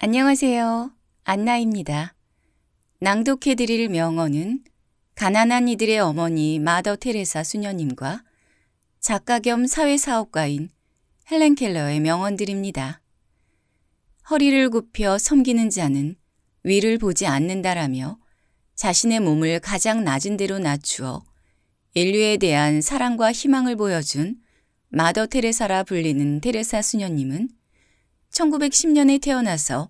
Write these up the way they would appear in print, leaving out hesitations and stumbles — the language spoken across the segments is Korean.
안녕하세요. 안나입니다. 낭독해드릴 명언은 가난한 이들의 어머니 마더 테레사 수녀님과 작가 겸 사회사업가인 헬렌 켈러의 명언들입니다. 허리를 굽혀 섬기는 자는 위를 보지 않는다라며 자신의 몸을 가장 낮은 데로 낮추어 인류에 대한 사랑과 희망을 보여준 마더 테레사라 불리는 테레사 수녀님은 1910년에 태어나서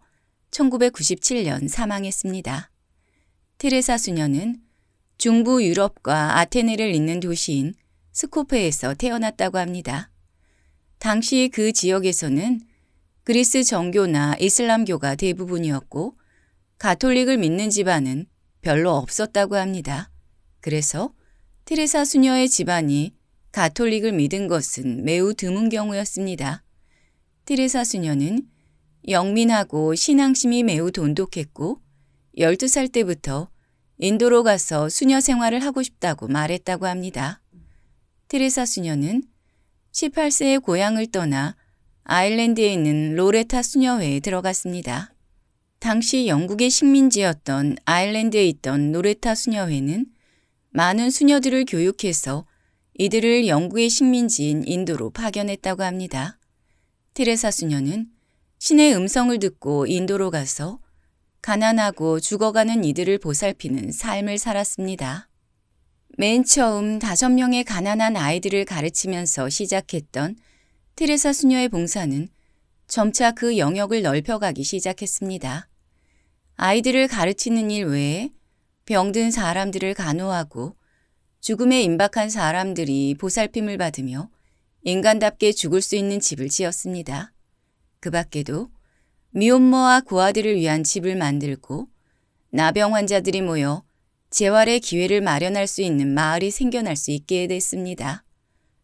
1997년 사망했습니다. 테레사 수녀는 중부 유럽과 아테네를 잇는 도시인 스코페에서 태어났다고 합니다. 당시 그 지역에서는 그리스 정교나 이슬람교가 대부분이었고 가톨릭을 믿는 집안은 별로 없었다고 합니다. 그래서 테레사 수녀의 집안이 가톨릭을 믿은 것은 매우 드문 경우였습니다. 테레사 수녀는 영민하고 신앙심이 매우 돈독했고 12살 때부터 인도로 가서 수녀 생활을 하고 싶다고 말했다고 합니다. 테레사 수녀는 18세에 고향을 떠나 아일랜드에 있는 로레타 수녀회에 들어갔습니다. 당시 영국의 식민지였던 아일랜드에 있던 로레타 수녀회는 많은 수녀들을 교육해서 이들을 영국의 식민지인 인도로 파견했다고 합니다. 테레사 수녀는 신의 음성을 듣고 인도로 가서 가난하고 죽어가는 이들을 보살피는 삶을 살았습니다. 맨 처음 5명의 가난한 아이들을 가르치면서 시작했던 테레사 수녀의 봉사는 점차 그 영역을 넓혀가기 시작했습니다. 아이들을 가르치는 일 외에 병든 사람들을 간호하고 죽음에 임박한 사람들이 보살핌을 받으며 인간답게 죽을 수 있는 집을 지었습니다. 그 밖에도 미혼모와 고아들을 위한 집을 만들고 나병 환자들이 모여 재활의 기회를 마련할 수 있는 마을이 생겨날 수 있게 됐습니다.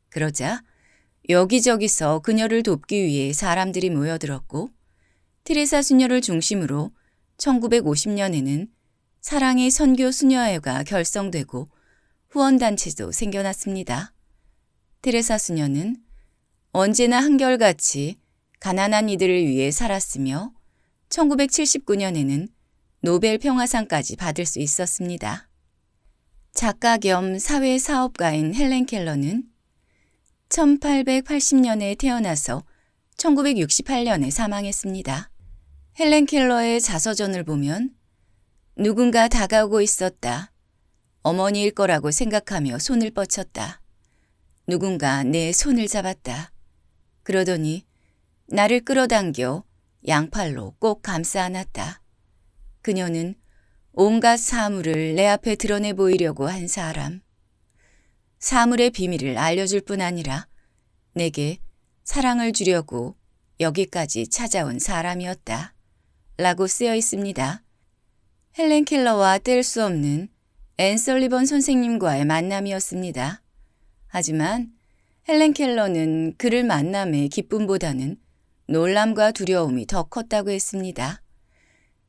그러자 여기저기서 그녀를 돕기 위해 사람들이 모여들었고 테레사 수녀를 중심으로 1950년에는 사랑의 선교 수녀회가 결성되고 후원단체도 생겨났습니다. 테레사 수녀는 언제나 한결같이 가난한 이들을 위해 살았으며 1979년에는 노벨 평화상까지 받을 수 있었습니다. 작가 겸 사회사업가인 헬렌 켈러는 1880년에 태어나서 1968년에 사망했습니다. 헬렌 켈러의 자서전을 보면 누군가 다가오고 있었다. 어머니일 거라고 생각하며 손을 뻗쳤다. 누군가 내 손을 잡았다. 그러더니 나를 끌어당겨 양팔로 꼭 감싸 안았다. 그녀는 온갖 사물을 내 앞에 드러내 보이려고 한 사람. 사물의 비밀을 알려줄 뿐 아니라 내게 사랑을 주려고 여기까지 찾아온 사람이었다. 라고 쓰여 있습니다. 헬렌 켈러와 뗄 수 없는 앤 설리번 선생님과의 만남이었습니다. 하지만 헬렌 켈러는 그를 만남의 기쁨보다는 놀람과 두려움이 더 컸다고 했습니다.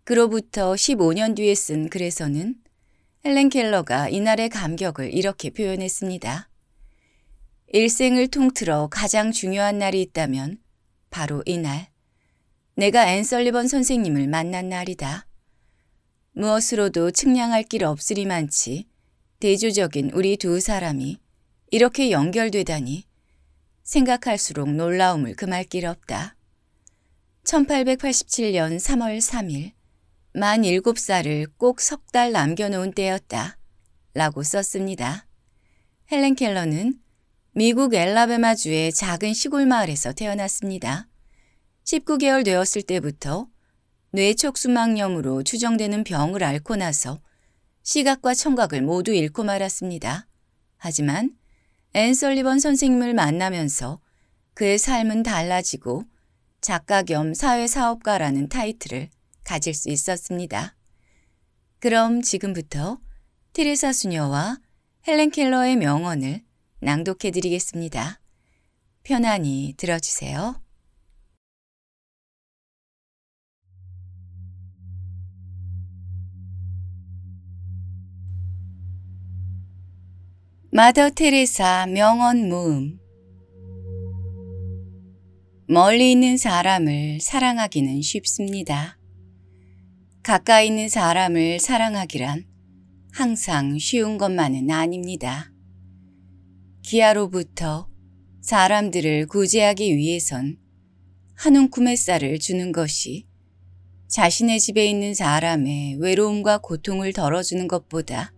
그로부터 15년 뒤에 쓴 글에서는 헬렌 켈러가 이날의 감격을 이렇게 표현했습니다. 일생을 통틀어 가장 중요한 날이 있다면 바로 이날, 내가 앤 설리번 선생님을 만난 날이다. 무엇으로도 측량할 길 없으리만치 대조적인 우리 두 사람이 이렇게 연결되다니 생각할수록 놀라움을 금할 길 없다. 1887년 3월 3일, 만 7살을 꼭 3달 남겨놓은 때였다. 라고 썼습니다. 헬렌 켈러는 미국 엘라베마주의 작은 시골 마을에서 태어났습니다. 19개월 되었을 때부터 뇌척수막염으로 추정되는 병을 앓고 나서 시각과 청각을 모두 잃고 말았습니다. 하지만 앤 설리번 선생님을 만나면서 그의 삶은 달라지고 작가 겸 사회사업가라는 타이틀을 가질 수 있었습니다. 그럼 지금부터 테레사 수녀와 헬렌 켈러의 명언을 낭독해 드리겠습니다. 편안히 들어주세요. 마더 테레사 명언 모음. 멀리 있는 사람을 사랑하기는 쉽습니다. 가까이 있는 사람을 사랑하기란 항상 쉬운 것만은 아닙니다. 기아로부터 사람들을 구제하기 위해선 한 움큼의 쌀을 주는 것이 자신의 집에 있는 사람의 외로움과 고통을 덜어주는 것보다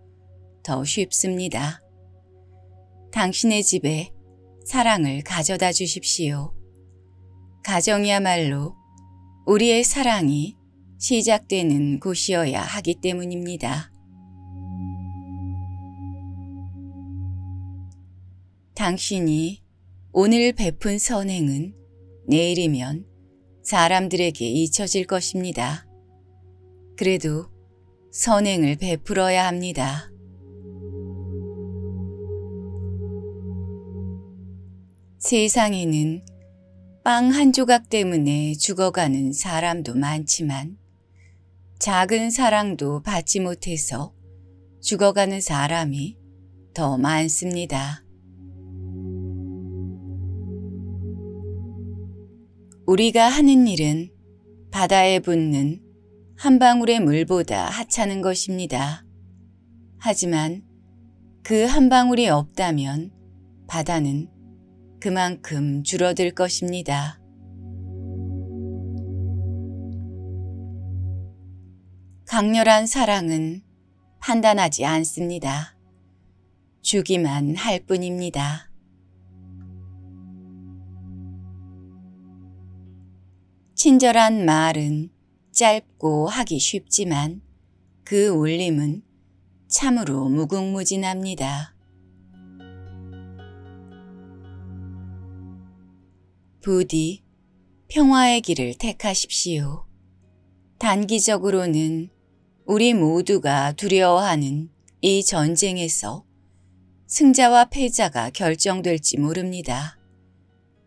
더 쉽습니다. 당신의 집에 사랑을 가져다 주십시오. 가정이야말로 우리의 사랑이 시작되는 곳이어야 하기 때문입니다. 당신이 오늘 베푼 선행은 내일이면 사람들에게 잊혀질 것입니다. 그래도 선행을 베풀어야 합니다. 세상에는 빵 한 조각 때문에 죽어가는 사람도 많지만 작은 사랑도 받지 못해서 죽어가는 사람이 더 많습니다. 우리가 하는 일은 바다에 붙는 한 방울의 물보다 하찮은 것입니다. 하지만 그 한 방울이 없다면 바다는 그만큼 줄어들 것입니다. 강렬한 사랑은 판단하지 않습니다. 주기만 할 뿐입니다. 친절한 말은 짧고 하기 쉽지만 그 울림은 참으로 무궁무진합니다. 부디 평화의 길을 택하십시오. 단기적으로는 우리 모두가 두려워하는 이 전쟁에서 승자와 패자가 결정될지 모릅니다.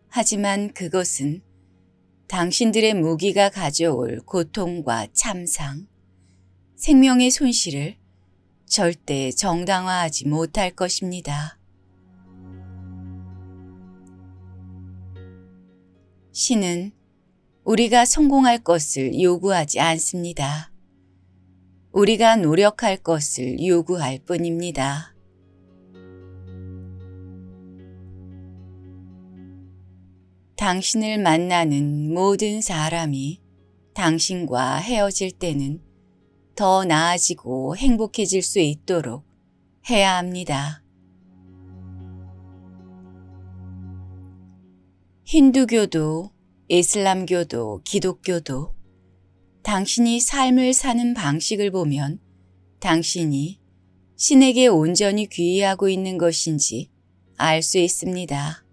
하지만 그것은 당신들의 무기가 가져올 고통과 참상, 생명의 손실을 절대 정당화하지 못할 것입니다. 신은 우리가 성공할 것을 요구하지 않습니다. 우리가 노력할 것을 요구할 뿐입니다. 당신을 만나는 모든 사람이 당신과 헤어질 때는 더 나아지고 행복해질 수 있도록 해야 합니다. 힌두교도, 이슬람교도, 기독교도 당신이 삶을 사는 방식을 보면 당신이 신에게 온전히 귀의하고 있는 것인지 알 수 있습니다.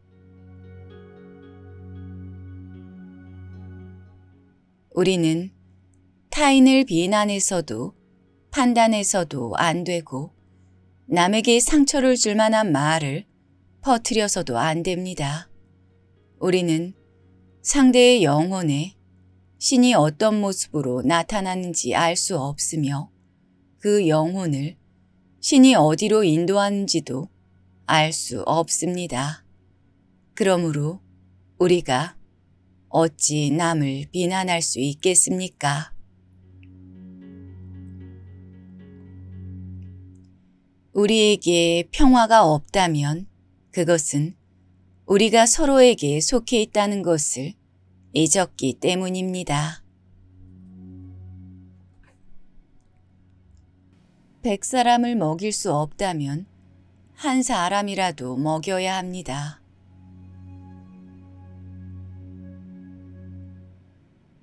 우리는 타인을 비난해서도 판단해서도 안 되고 남에게 상처를 줄 만한 말을 퍼뜨려서도 안 됩니다. 우리는 상대의 영혼에 신이 어떤 모습으로 나타나는지 알 수 없으며 그 영혼을 신이 어디로 인도하는지도 알 수 없습니다. 그러므로 우리가 어찌 남을 비난할 수 있겠습니까? 우리에게 평화가 없다면 그것은 우리가 서로에게 속해 있다는 것을 잊었기 때문입니다. 100사람을 먹일 수 없다면 한 사람이라도 먹여야 합니다.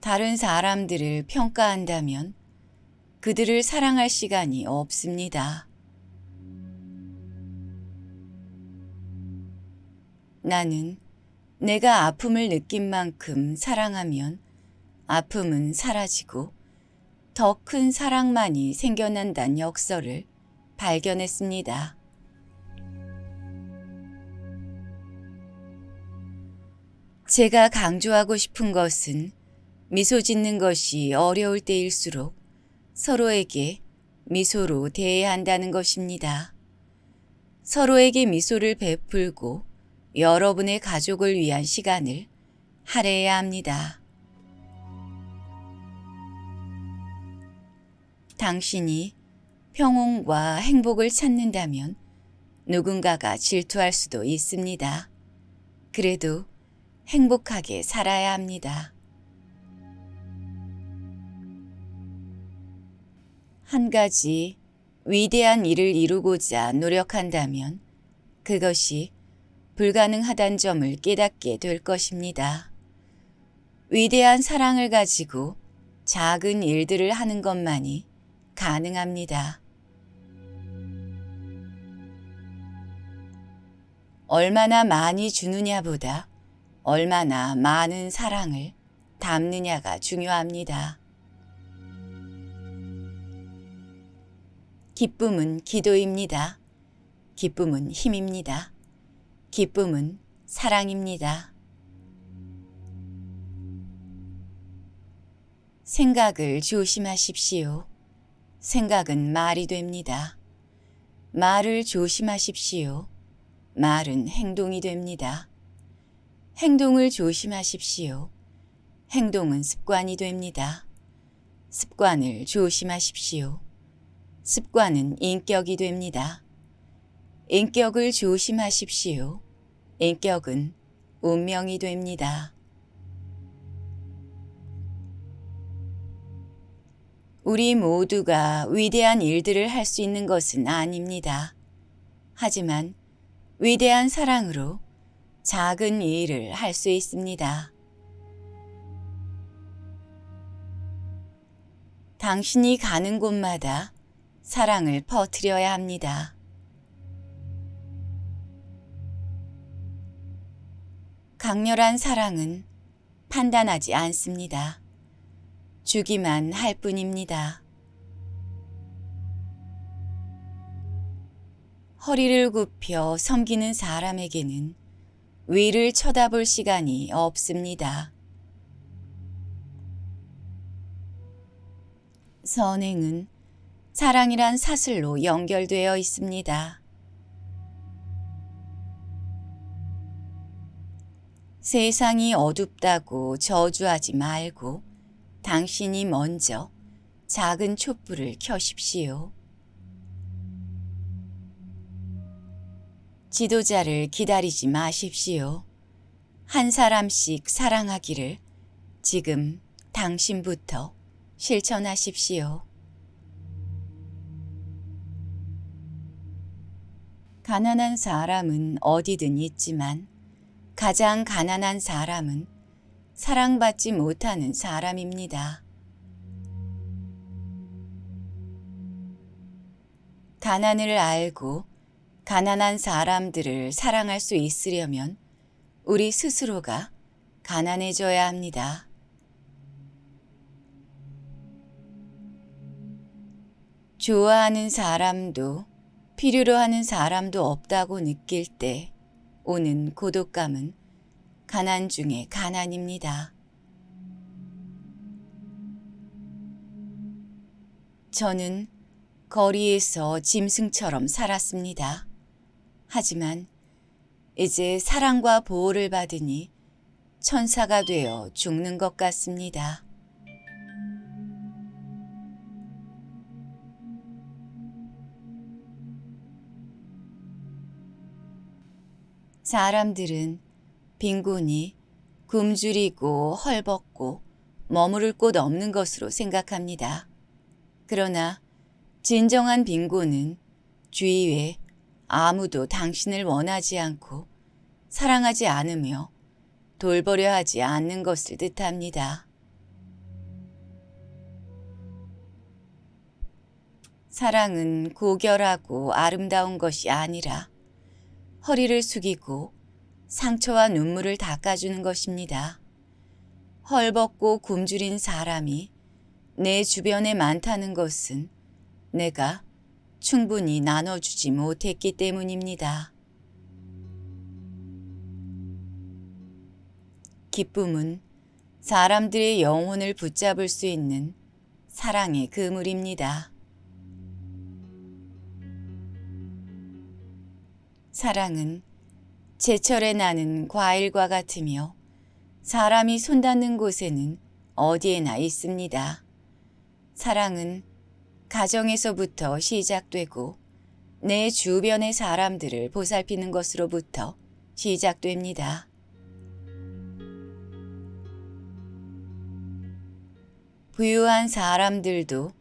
다른 사람들을 평가한다면 그들을 사랑할 시간이 없습니다. 나는 내가 아픔을 느낀 만큼 사랑하면 아픔은 사라지고 더 큰 사랑만이 생겨난다는 역설을 발견했습니다. 제가 강조하고 싶은 것은 미소 짓는 것이 어려울 때일수록 서로에게 미소로 대해야 한다는 것입니다. 서로에게 미소를 베풀고 여러분의 가족을 위한 시간을 할애해야 합니다. 당신이 평온과 행복을 찾는다면 누군가가 질투할 수도 있습니다. 그래도 행복하게 살아야 합니다. 한 가지 위대한 일을 이루고자 노력한다면 그것이 불가능하다는 점을 깨닫게 될 것입니다. 위대한 사랑을 가지고 작은 일들을 하는 것만이 가능합니다. 얼마나 많이 주느냐보다 얼마나 많은 사랑을 담느냐가 중요합니다. 기쁨은 기도입니다. 기쁨은 힘입니다. 기쁨은 사랑입니다. 생각을 조심하십시오. 생각은 말이 됩니다. 말을 조심하십시오. 말은 행동이 됩니다. 행동을 조심하십시오. 행동은 습관이 됩니다. 습관을 조심하십시오. 습관은 인격이 됩니다. 인격을 조심하십시오. 인격은 운명이 됩니다. 우리 모두가 위대한 일들을 할 수 있는 것은 아닙니다. 하지만 위대한 사랑으로 작은 일을 할 수 있습니다. 당신이 가는 곳마다 사랑을 퍼뜨려야 합니다. 강렬한 사랑은 판단하지 않습니다. 주기만 할 뿐입니다. 허리를 굽혀 섬기는 사람에게는 위를 쳐다볼 시간이 없습니다. 선행은 사랑이란 사슬로 연결되어 있습니다. 세상이 어둡다고 저주하지 말고 당신이 먼저 작은 촛불을 켜십시오. 지도자를 기다리지 마십시오. 한 사람씩 사랑하기를 지금 당신부터 실천하십시오. 가난한 사람은 어디든 있지만 가장 가난한 사람은 사랑받지 못하는 사람입니다. 가난을 알고 가난한 사람들을 사랑할 수 있으려면 우리 스스로가 가난해져야 합니다. 좋아하는 사람도 필요로 하는 사람도 없다고 느낄 때 오는 고독감은 가난 중에 가난입니다. 저는 거리에서 짐승처럼 살았습니다. 하지만 이제 사랑과 보호를 받으니 천사가 되어 죽는 것 같습니다. 사람들은 빈곤이 굶주리고 헐벗고 머무를 곳 없는 것으로 생각합니다. 그러나 진정한 빈곤은 주위에 아무도 당신을 원하지 않고 사랑하지 않으며 돌보려 하지 않는 것을 뜻합니다. 사랑은 고결하고 아름다운 것이 아니라 허리를 숙이고 상처와 눈물을 닦아주는 것입니다. 헐벗고 굶주린 사람이 내 주변에 많다는 것은 내가 충분히 나눠주지 못했기 때문입니다. 기쁨은 사람들의 영혼을 붙잡을 수 있는 사랑의 그물입니다. 사랑은 제철에 나는 과일과 같으며 사람이 손 닿는 곳에는 어디에나 있습니다. 사랑은 가정에서부터 시작되고 내 주변의 사람들을 보살피는 것으로부터 시작됩니다. 부유한 사람들도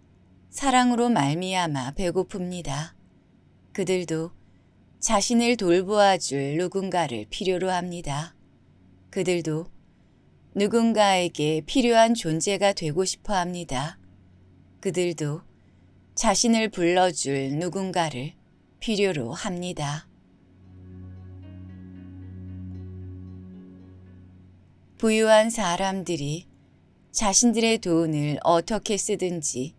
사랑으로 말미암아 배고픕니다. 그들도 자신을 돌보아줄 누군가를 필요로 합니다. 그들도 누군가에게 필요한 존재가 되고 싶어 합니다. 그들도 자신을 불러줄 누군가를 필요로 합니다. 부유한 사람들이 자신들의 돈을 어떻게 쓰든지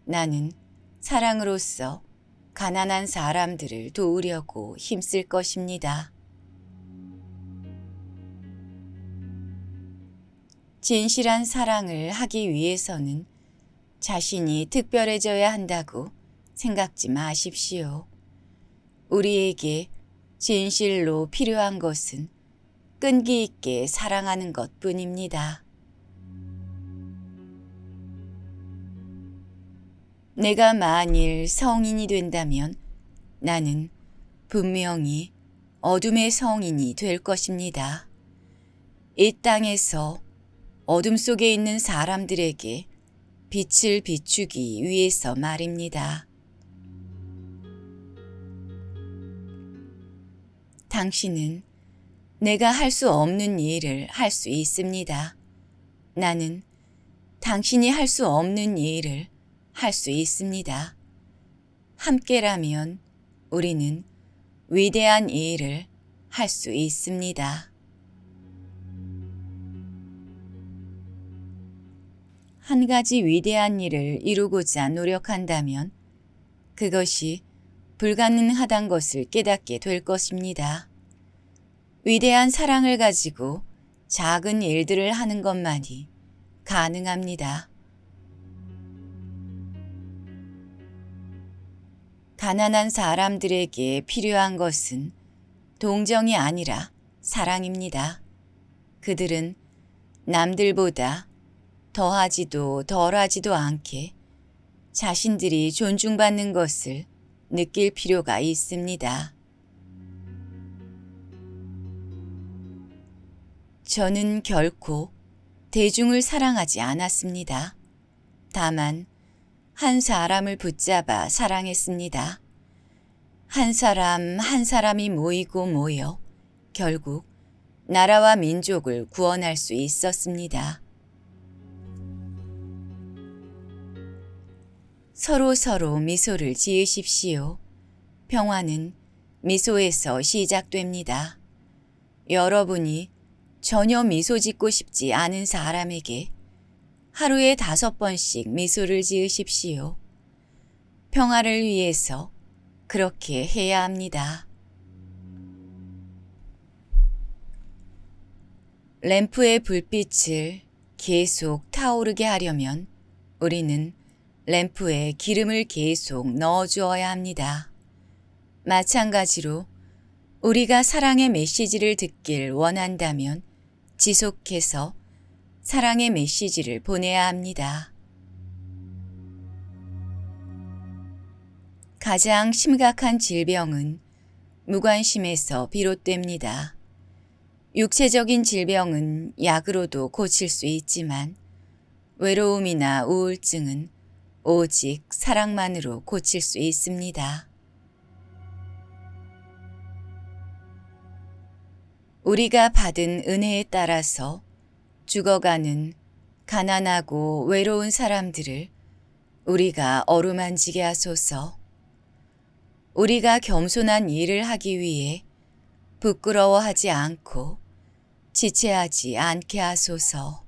나는 사랑으로서 가난한 사람들을 도우려고 힘쓸 것입니다. 진실한 사랑을 하기 위해서는 자신이 특별해져야 한다고 생각지 마십시오. 우리에게 진실로 필요한 것은 끈기 있게 사랑하는 것뿐입니다. 내가 만일 성인이 된다면 나는 분명히 어둠의 성인이 될 것입니다. 이 땅에서 어둠 속에 있는 사람들에게 빛을 비추기 위해서 말입니다. 당신은 내가 할 수 없는 일을 할 수 있습니다. 나는 당신이 할 수 없는 일을 할 수 있습니다. 함께라면 우리는 위대한 일을 할 수 있습니다. 한 가지 위대한 일을 이루고자 노력한다면 그것이 불가능하단 것을 깨닫게 될 것입니다. 위대한 사랑을 가지고 작은 일들을 하는 것만이 가능합니다. 가난한 사람들에게 필요한 것은 동정이 아니라 사랑입니다. 그들은 남들보다 더하지도 덜하지도 않게 자신들이 존중받는 것을 느낄 필요가 있습니다. 저는 결코 대중을 사랑하지 않았습니다. 다만 한 사람을 붙잡아 사랑했습니다. 한 사람 한 사람이 모여 결국 나라와 민족을 구원할 수 있었습니다. 서로 미소를 지으십시오. 평화는 미소에서 시작됩니다. 여러분이 전혀 미소 짓고 싶지 않은 사람에게 하루에 5번씩 미소를 지으십시오. 평화를 위해서 그렇게 해야 합니다. 램프의 불빛을 계속 타오르게 하려면 우리는 램프에 기름을 계속 넣어주어야 합니다. 마찬가지로 우리가 사랑의 메시지를 듣길 원한다면 지속해서 사랑의 메시지를 보내야 합니다. 가장 심각한 질병은 무관심에서 비롯됩니다. 육체적인 질병은 약으로도 고칠 수 있지만 외로움이나 우울증은 오직 사랑만으로 고칠 수 있습니다. 우리가 받은 은혜에 따라서 죽어가는 가난하고 외로운 사람들을 우리가 어루만지게 하소서. 우리가 겸손한 일을 하기 위해 부끄러워하지 않고 지체하지 않게 하소서.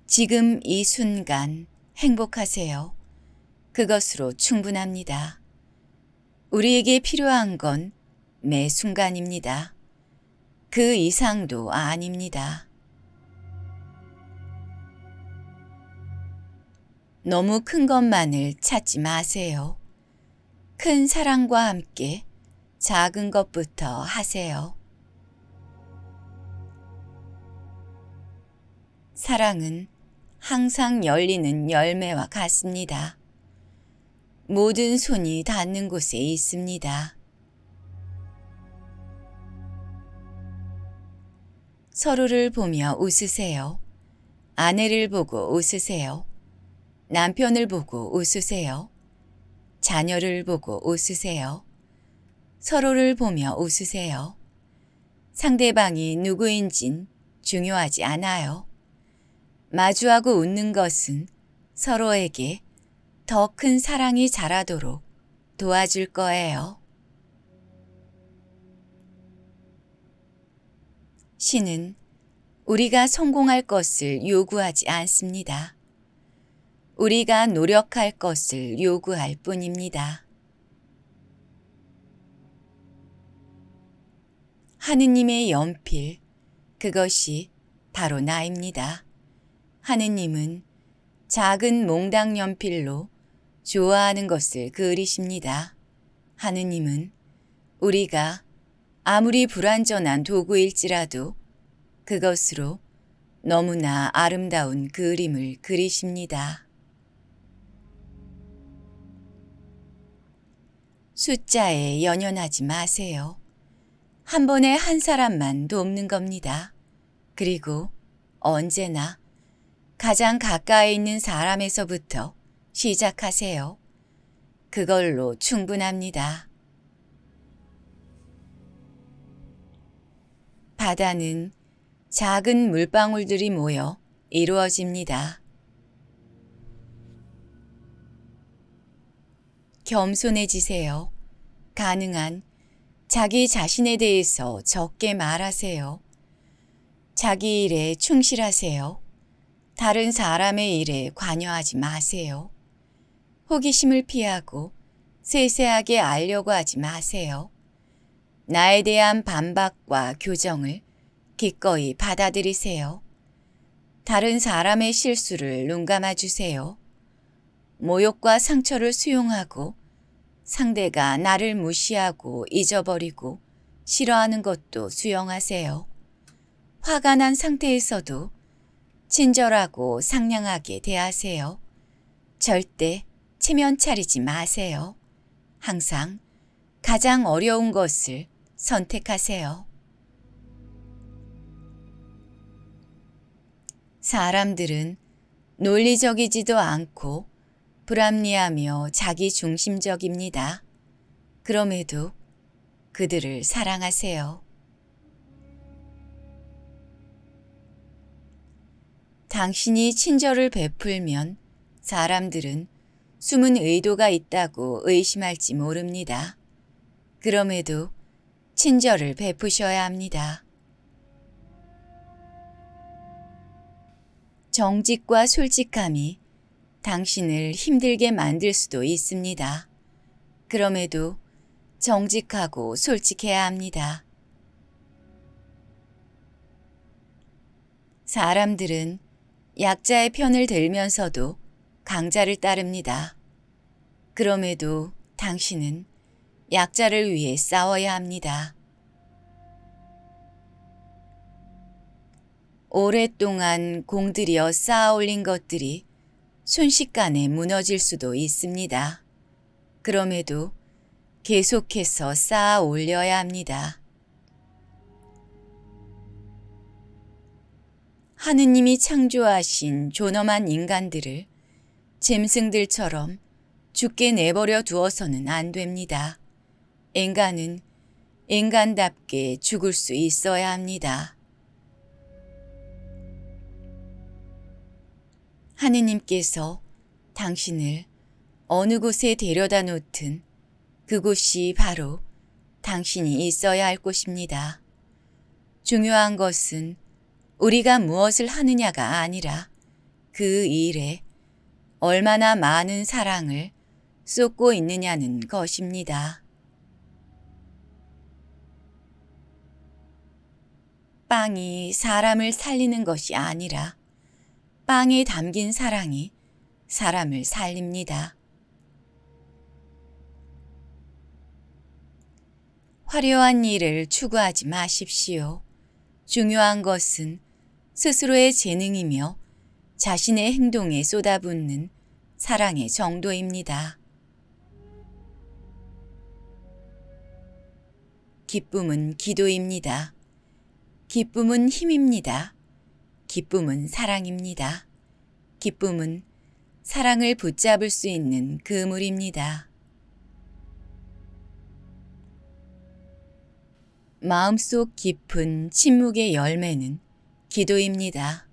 지금 이 순간 행복하세요. 그것으로 충분합니다. 우리에게 필요한 건 매 순간입니다. 그 이상도 아닙니다. 너무 큰 것만을 찾지 마세요. 큰 사랑과 함께 작은 것부터 하세요. 사랑은 항상 열리는 열매와 같습니다. 모든 손이 닿는 곳에 있습니다. 서로를 보며 웃으세요. 아내를 보고 웃으세요. 남편을 보고 웃으세요. 자녀를 보고 웃으세요. 서로를 보며 웃으세요. 상대방이 누구인진 중요하지 않아요. 마주하고 웃는 것은 서로에게 더 큰 사랑이 자라도록 도와줄 거예요. 신은 우리가 성공할 것을 요구하지 않습니다. 우리가 노력할 것을 요구할 뿐입니다. 하느님의 연필, 그것이 바로 나입니다. 하느님은 작은 몽당 연필로 좋아하는 것을 그리십니다. 하느님은 우리가 아무리 불완전한 도구일지라도 그것으로 너무나 아름다운 그림을 그리십니다. 숫자에 연연하지 마세요. 한 번에 한 사람만 돕는 겁니다. 그리고 언제나 가장 가까이 있는 사람에서부터 시작하세요. 그걸로 충분합니다. 바다는 작은 물방울들이 모여 이루어집니다. 겸손해지세요. 가능한 자기 자신에 대해서 적게 말하세요. 자기 일에 충실하세요. 다른 사람의 일에 관여하지 마세요. 호기심을 피하고 세세하게 알려고 하지 마세요. 나에 대한 반박과 교정을 기꺼이 받아들이세요. 다른 사람의 실수를 눈감아 주세요. 모욕과 상처를 수용하고 상대가 나를 무시하고 잊어버리고 싫어하는 것도 수용하세요. 화가 난 상태에서도 친절하고 상냥하게 대하세요. 절대 체면 차리지 마세요. 항상 가장 어려운 것을 선택하세요. 사람들은 논리적이지도 않고 불합리하며 자기중심적입니다. 그럼에도 그들을 사랑하세요. 당신이 친절을 베풀면 사람들은 숨은 의도가 있다고 의심할지 모릅니다. 그럼에도 친절을 베푸셔야 합니다. 정직과 솔직함이 당신을 힘들게 만들 수도 있습니다. 그럼에도 정직하고 솔직해야 합니다. 사람들은 약자의 편을 들면서도 강자를 따릅니다. 그럼에도 당신은 약자를 위해 싸워야 합니다. 오랫동안 공들여 쌓아 올린 것들이 순식간에 무너질 수도 있습니다. 그럼에도 계속해서 쌓아 올려야 합니다. 하느님이 창조하신 존엄한 인간들을 짐승들처럼 죽게 내버려 두어서는 안 됩니다. 인간은 인간답게 죽을 수 있어야 합니다. 하느님께서 당신을 어느 곳에 데려다 놓든 그곳이 바로 당신이 있어야 할 곳입니다. 중요한 것은 우리가 무엇을 하느냐가 아니라 그 일에 얼마나 많은 사랑을 쏟고 있느냐는 것입니다. 빵이 사람을 살리는 것이 아니라 빵에 담긴 사랑이 사람을 살립니다. 화려한 일을 추구하지 마십시오. 중요한 것은 스스로의 재능이며 자신의 행동에 쏟아붓는 사랑의 정도입니다. 기쁨은 기도입니다. 기쁨은 힘입니다. 기쁨은 사랑입니다. 기쁨은 사랑을 붙잡을 수 있는 그물입니다. 마음속 깊은 침묵의 열매는 기도입니다.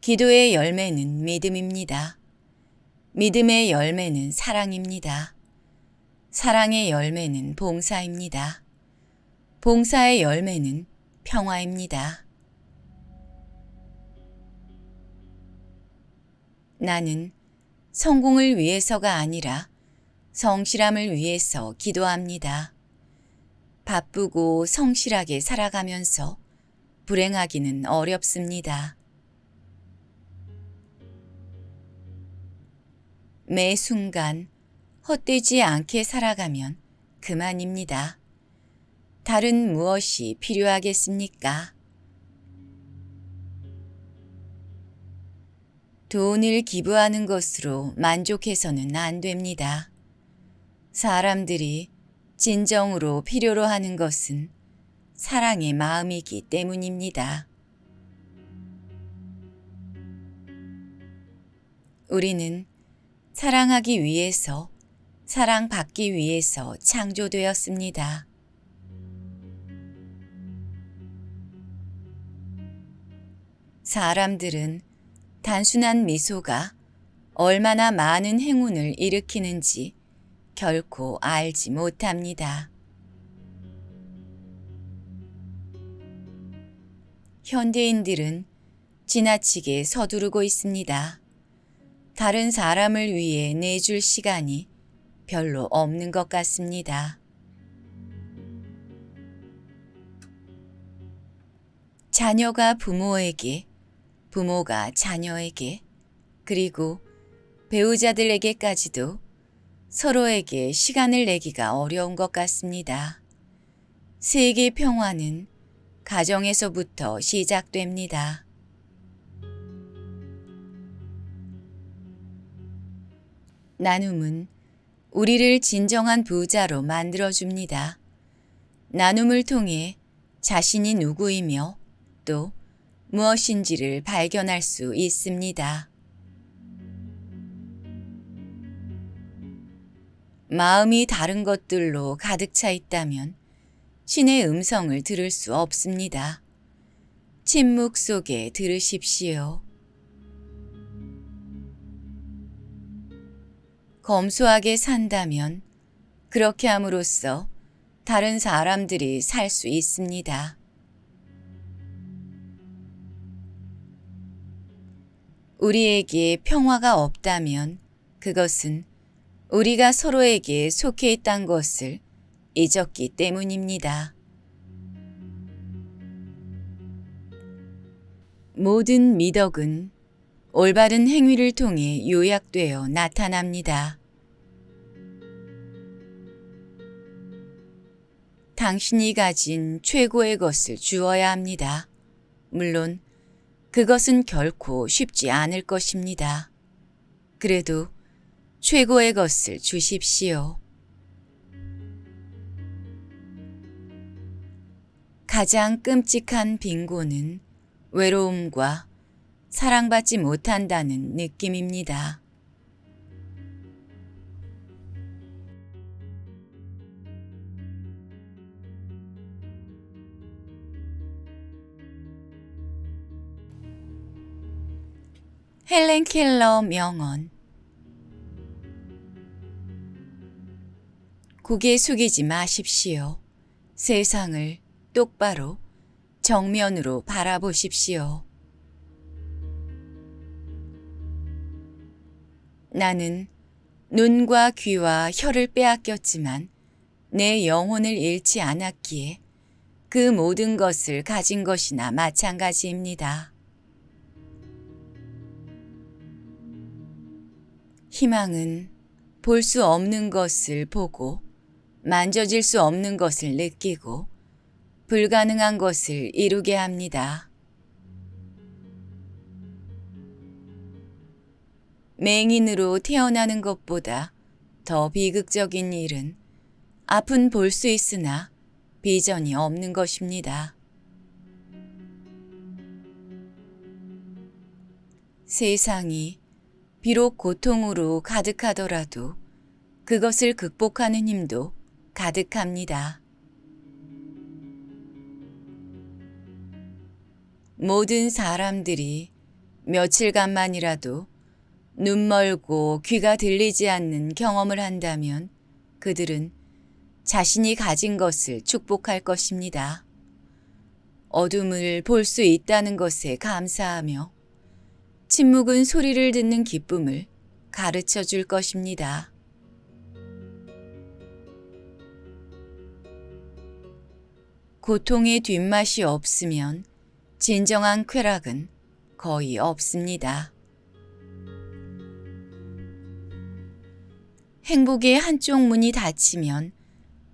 기도의 열매는 믿음입니다. 믿음의 열매는 사랑입니다. 사랑의 열매는 봉사입니다. 봉사의 열매는 평화입니다. 나는 성공을 위해서가 아니라 성실함을 위해서 기도합니다. 바쁘고 성실하게 살아가면서 불행하기는 어렵습니다. 매 순간 헛되지 않게 살아가면 그만입니다. 다른 무엇이 필요하겠습니까? 돈을 기부하는 것으로 만족해서는 안 됩니다. 사람들이 진정으로 필요로 하는 것은 사랑의 마음이기 때문입니다. 우리는 사랑하기 위해서, 사랑받기 위해서 창조되었습니다. 사람들은 단순한 미소가 얼마나 많은 행운을 일으키는지 결코 알지 못합니다. 현대인들은 지나치게 서두르고 있습니다. 다른 사람을 위해 내줄 시간이 별로 없는 것 같습니다. 자녀가 부모에게, 부모가 자녀에게, 그리고 배우자들에게까지도 서로에게 시간을 내기가 어려운 것 같습니다. 세계 평화는 가정에서부터 시작됩니다. 나눔은 우리를 진정한 부자로 만들어줍니다. 나눔을 통해 자신이 누구이며 또 무엇인지를 발견할 수 있습니다. 마음이 다른 것들로 가득 차 있다면 신의 음성을 들을 수 없습니다. 침묵 속에 들으십시오. 검소하게 산다면 그렇게 함으로써 다른 사람들이 살 수 있습니다. 우리에게 평화가 없다면 그것은 우리가 서로에게 속해 있다는 것을 잊었기 때문입니다. 모든 미덕은 올바른 행위를 통해 요약되어 나타납니다. 당신이 가진 최고의 것을 주어야 합니다. 물론 그것은 결코 쉽지 않을 것입니다. 그래도 최고의 것을 주십시오. 가장 끔찍한 빈곤은 외로움과 사랑받지 못한다는 느낌입니다. 헬렌 켈러 명언. 고개 숙이지 마십시오. 세상을 똑바로 정면으로 바라보십시오. 나는 눈과 귀와 혀를 빼앗겼지만 내 영혼을 잃지 않았기에 그 모든 것을 가진 것이나 마찬가지입니다. 희망은 볼 수 없는 것을 보고 만져질 수 없는 것을 느끼고 불가능한 것을 이루게 합니다. 맹인으로 태어나는 것보다 더 비극적인 일은 앞은 볼 수 있으나 비전이 없는 것입니다. 세상이 비록 고통으로 가득하더라도 그것을 극복하는 힘도 가득합니다. 모든 사람들이 며칠간만이라도 눈 멀고 귀가 들리지 않는 경험을 한다면 그들은 자신이 가진 것을 축복할 것입니다. 어둠을 볼 수 있다는 것에 감사하며 침묵은 소리를 듣는 기쁨을 가르쳐 줄 것입니다. 고통의 뒷맛이 없으면 진정한 쾌락은 거의 없습니다. 행복의 한쪽 문이 닫히면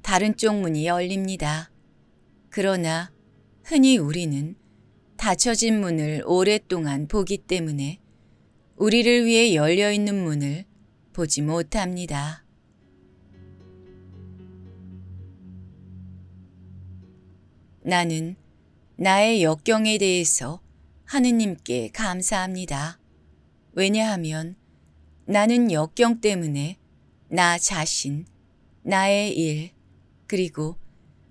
다른 쪽 문이 열립니다. 그러나 흔히 우리는 닫혀진 문을 오랫동안 보기 때문에 우리를 위해 열려있는 문을 보지 못합니다. 나는 나의 역경에 대해서 하느님께 감사합니다. 왜냐하면 나는 역경 때문에 나 자신, 나의 일, 그리고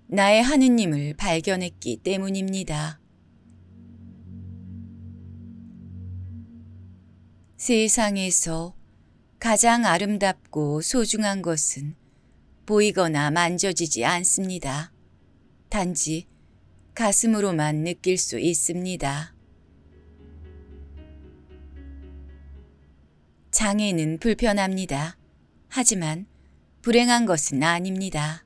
나의 하느님을 발견했기 때문입니다. 세상에서 가장 아름답고 소중한 것은 보이거나 만져지지 않습니다. 단지 가슴으로만 느낄 수 있습니다. 장애는 불편합니다. 하지만 불행한 것은 아닙니다.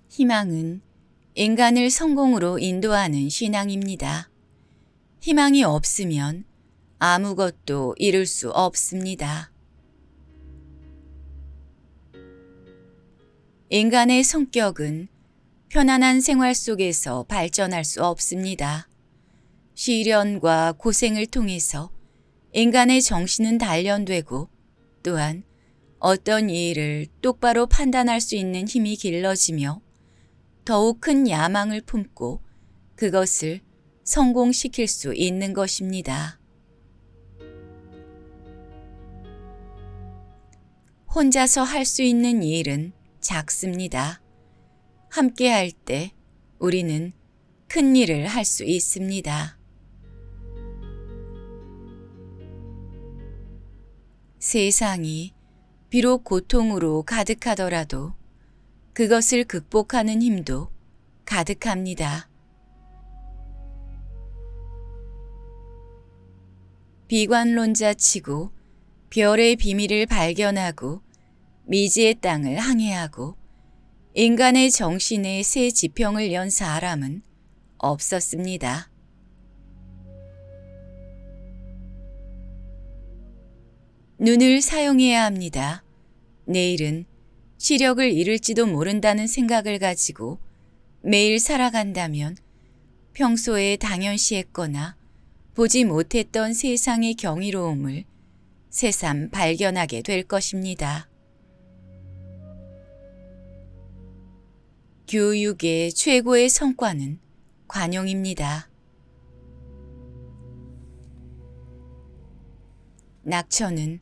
희망은 인간을 성공으로 인도하는 신앙입니다. 희망이 없으면 아무것도 이룰 수 없습니다. 인간의 성격은 편안한 생활 속에서 발전할 수 없습니다. 시련과 고생을 통해서 인간의 정신은 단련되고 또한 어떤 일을 똑바로 판단할 수 있는 힘이 길러지며 더욱 큰 야망을 품고 그것을 성공시킬 수 있는 것입니다. 혼자서 할 수 있는 일은 작습니다. 함께 할 때 우리는 큰 일을 할 수 있습니다. 세상이 비록 고통으로 가득하더라도 그것을 극복하는 힘도 가득합니다. 비관론자치고 별의 비밀을 발견하고 미지의 땅을 항해하고 인간의 정신에 새 지평을 연 사람은 없었습니다. 눈을 사용해야 합니다. 내일은 시력을 잃을지도 모른다는 생각을 가지고 매일 살아간다면 평소에 당연시했거나 보지 못했던 세상의 경이로움을 새삼 발견하게 될 것입니다. 교육의 최고의 성과는 관용입니다. 낙천은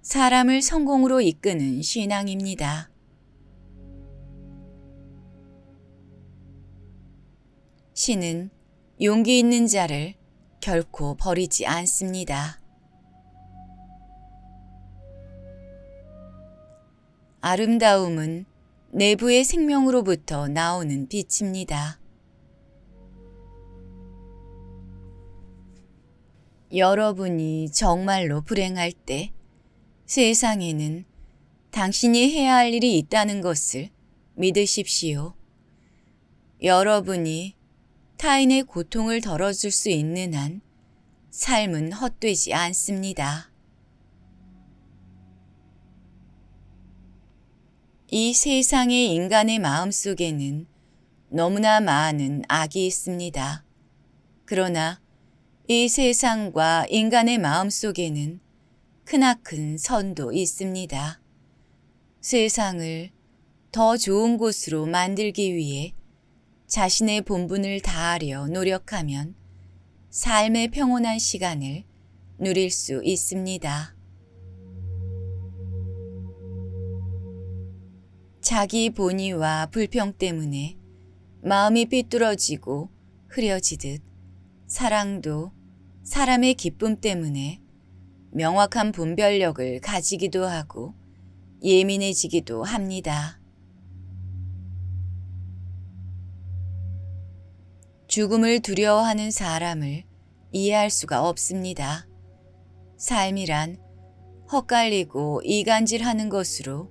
사람을 성공으로 이끄는 신앙입니다. 신은 용기 있는 자를 결코 버리지 않습니다. 아름다움은 내부의 생명으로부터 나오는 빛입니다. 여러분이 정말로 불행할 때 세상에는 당신이 해야 할 일이 있다는 것을 믿으십시오. 여러분이 타인의 고통을 덜어줄 수 있는 한 삶은 헛되지 않습니다. 이 세상의 인간의 마음속에는 너무나 많은 악이 있습니다. 그러나 이 세상과 인간의 마음속에는 크나큰 선도 있습니다. 세상을 더 좋은 곳으로 만들기 위해 자신의 본분을 다하려 노력하면 삶의 평온한 시간을 누릴 수 있습니다. 자기 본의와 불평 때문에 마음이 삐뚤어지고 흐려지듯 사랑도 사람의 기쁨 때문에 명확한 분별력을 가지기도 하고 예민해지기도 합니다. 죽음을 두려워하는 사람을 이해할 수가 없습니다. 삶이란 헛갈리고 이간질하는 것으로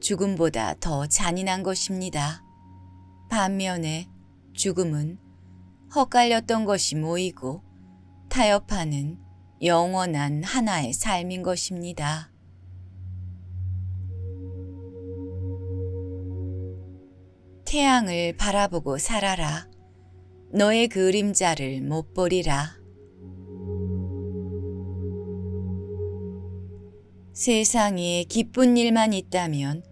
죽음보다 더 잔인한 것입니다. 반면에 죽음은 헛갈렸던 것이 모이고 타협하는 영원한 하나의 삶인 것입니다. 태양을 바라보고 살아라. 너의 그림자를 못 보리라. 세상에 기쁜 일만 있다면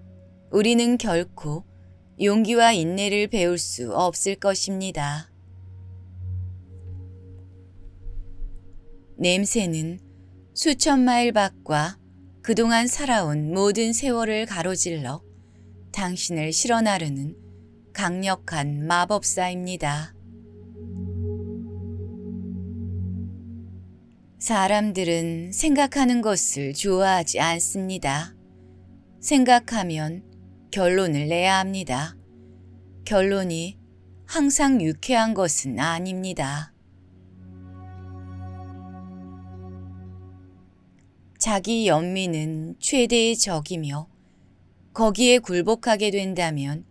우리는 결코 용기와 인내를 배울 수 없을 것입니다. 냄새는 수천 마일 밖과 그동안 살아온 모든 세월을 가로질러 당신을 실어나르는 강력한 마법사입니다. 사람들은 생각하는 것을 좋아하지 않습니다. 생각하면 결론을 내야 합니다. 결론이 항상 유쾌한 것은 아닙니다. 자기 연민은 최대의 적이며 거기에 굴복하게 된다면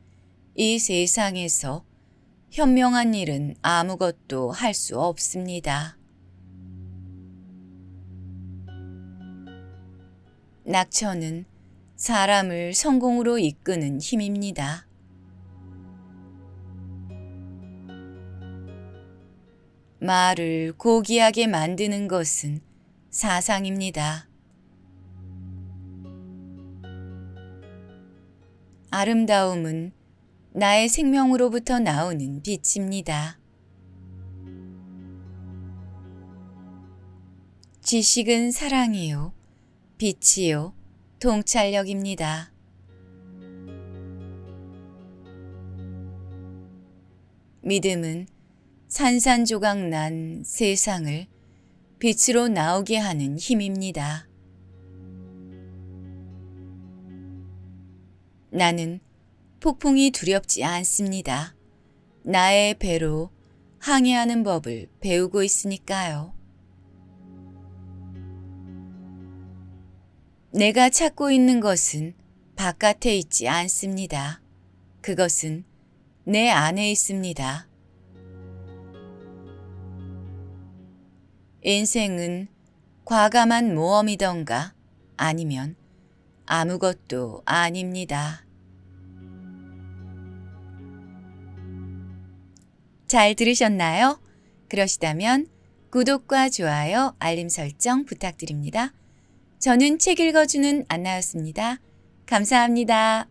이 세상에서 현명한 일은 아무것도 할 수 없습니다. 낙천은 사람을 성공으로 이끄는 힘입니다. 말을 고귀하게 만드는 것은 사상입니다. 아름다움은 나의 생명으로부터 나오는 빛입니다. 지식은 사랑이요, 빛이요, 통찰력입니다. 믿음은 산산조각난 세상을 빛으로 나오게 하는 힘입니다. 나는 폭풍이 두렵지 않습니다. 나의 배로 항해하는 법을 배우고 있으니까요. 내가 찾고 있는 것은 바깥에 있지 않습니다. 그것은 내 안에 있습니다. 인생은 과감한 모험이던가 아니면 아무것도 아닙니다. 잘 들으셨나요? 그러시다면 구독과 좋아요, 알림 설정 부탁드립니다. 저는 책 읽어주는 안나였습니다. 감사합니다.